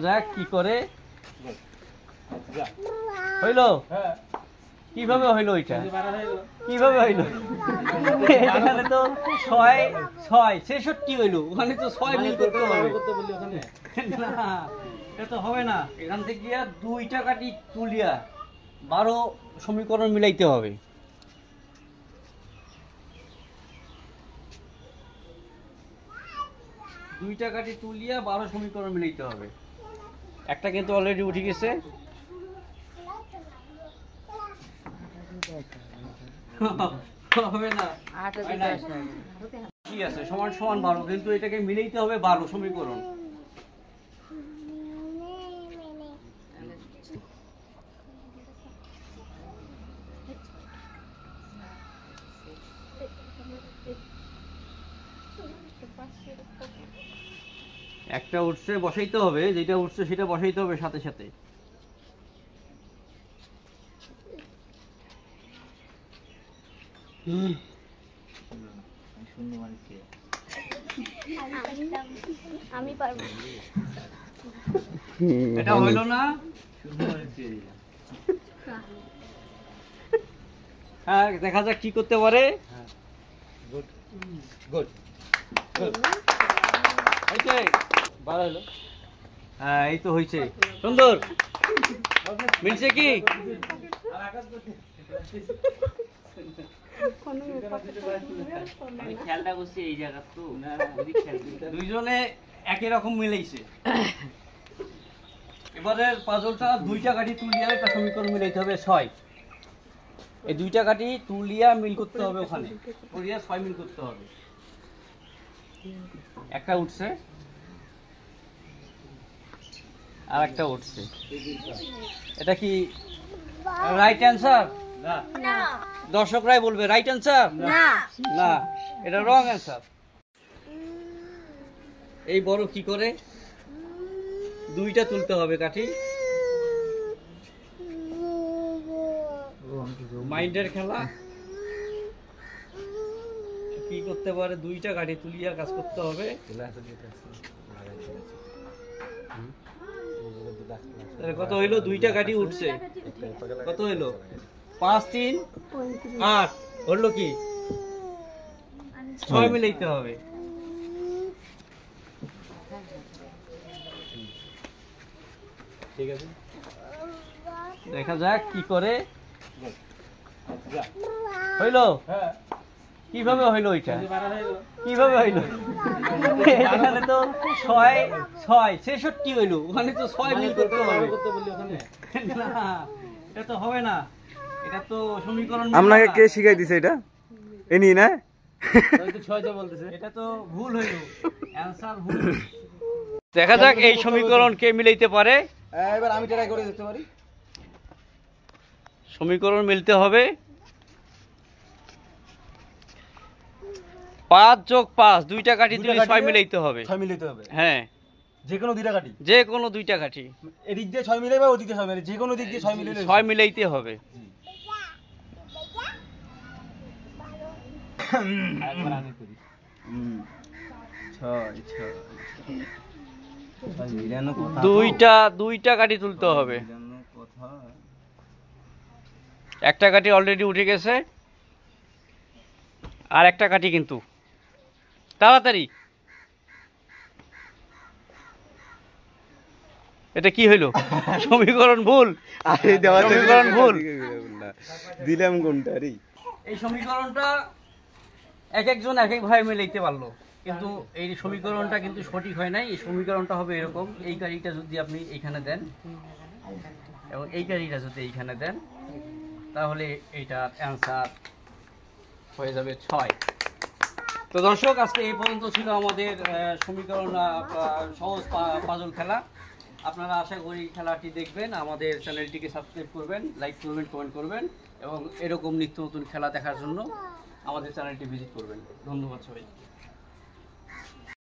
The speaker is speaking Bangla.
যাক কি করে হইলো। কিভাবে হইলো এটা, কিভাবে হইলো? এখানে তো 6 6 66 হইলো, ওখানে তো 6 মিল করতে হবে। না এটা তো হবে না, এখান থেকে দুইটা কাটি তুলিয়া 12 সমীকরণ মিলাইতে হবে। দুইটা কাটি তুলিয়া 12 সমীকরণ মিলাইতে হবে। একটা কিন্তু অলরেডি উঠে গেছে। হবে না, ঠিক আছে, সমান সমান 12, কিন্তু এটাকে মিলাইতে হবে 12 সমীকরণ। একটা উঠছে বসাইতে হবে, যেটা উঠছে সেটা বসাইতে হবে সাথে সাথে। আমি পারবো, এটা হইলো না। হ্যাঁ দেখা যাক কি করতে পারে। গুড গুড গুড, হইছে 12 হলো। হ্যাঁ এই তো হইছে, সুন্দর মিলছে কি? খেয়ালটা করছি এই জায়গা তো দুইজনে একই রকম মিলাইছে। এবারে পাজলটা দুইটা কাঠি তুলিয়া একটা সমীকরণ মিলাইতে হবে 6। এই দুইটা কাঠি তুলিয়া মিল করতে হবে, ওখানে তুলিয়া 6 মিল করতে হবে। একটা উঠছে আর একটা উঠছে, এটা কি রাইট অ্যান্সার? না দর্শকরাই বলবে রাইট অ্যান্সার। না না, এটা রং অ্যান্সার। এই বড় কি করে দুইটা তুলতে হবে কাঠি, মাইন্ডের খেলা। কি করতে পারে, দুইটা কাঠি তুলিয়া কাজ করতে হবে। কত হইলো? দুইটা কাঠি উঠছে, কত হইলো? 5 3 8 হলো কি 6 মিলাইতে হবে। ঠিক আছে, দেখা যাক কি করে হইলো। কিভাবে হইলো এটা, কিভাবে হইলো? এখানে তো 6 6 66 হইলো, ওখানে তো 6 মিল করতে হবে। না এটা তো হবে না, এটা তো সমীকরণ। আপনাকে কে শিখাই দিছে এটা? এনি না, এটা তো ভুল হইলো, অ্যানসার ভুল। দেখা যাক এই সমীকরণ কে মিলাইতে পারে। এবার আমি ট্রাই করে দেখতে পারি। সমীকরণ মিলতে হবে 5 যোগ 5, দুইটা কাঠি তুলি 6 মিলাইতে হবে। 6 মিলাইতে হবে, হ্যাঁ যে কোনো দুইটা কাটি, যে কোনো দুইটা কাঠি এদিক দিয়ে 6 মিলাইবা, ওদিক দিয়ে 6 মিলাই, যে কোনো দিক দিয়ে 6 মিলাইলে 6 মিলাইতে হবে। দুইটা কাঠি তুলতে হবে। একটা কাঠি অলরেডি উঠে গেছে, আর একটা কাঠি কিন্তু তাড়াতাড়ি। এটা কি হইলো? সমীকরণ ভুল, সমীকরণ ভুল দিলাম কোনটা রে? এই সমীকরণটা এক একজন এক এক ভাবে মিলাইতে পারলো, কিন্তু এই সমীকরণটা কিন্তু সঠিক হয় নাই। এই সমীকরণটা হবে এরকম, এই গাড়িটা যদি আপনি এইখানে দেন এবং এই গাড়িটা যদি এইখানে দেন, তাহলে এইটার অ্যান্সার হয়ে যাবে 6। তো দর্শক, আজকে এই পর্যন্ত ছিল আমাদের সমীকরণ সহজ পাজল খেলা। আপনারা আশা করি খেলাটি দেখবেন, আমাদের চ্যানেলটিকে সাবস্ক্রাইব করবেন, লাইক করবেন, কমেন্ট করবেন এবং এরকম নিত্য নতুন খেলা দেখার জন্য আমাদের চ্যানেলটি ভিজিট করবেন। ধন্যবাদ সবাই।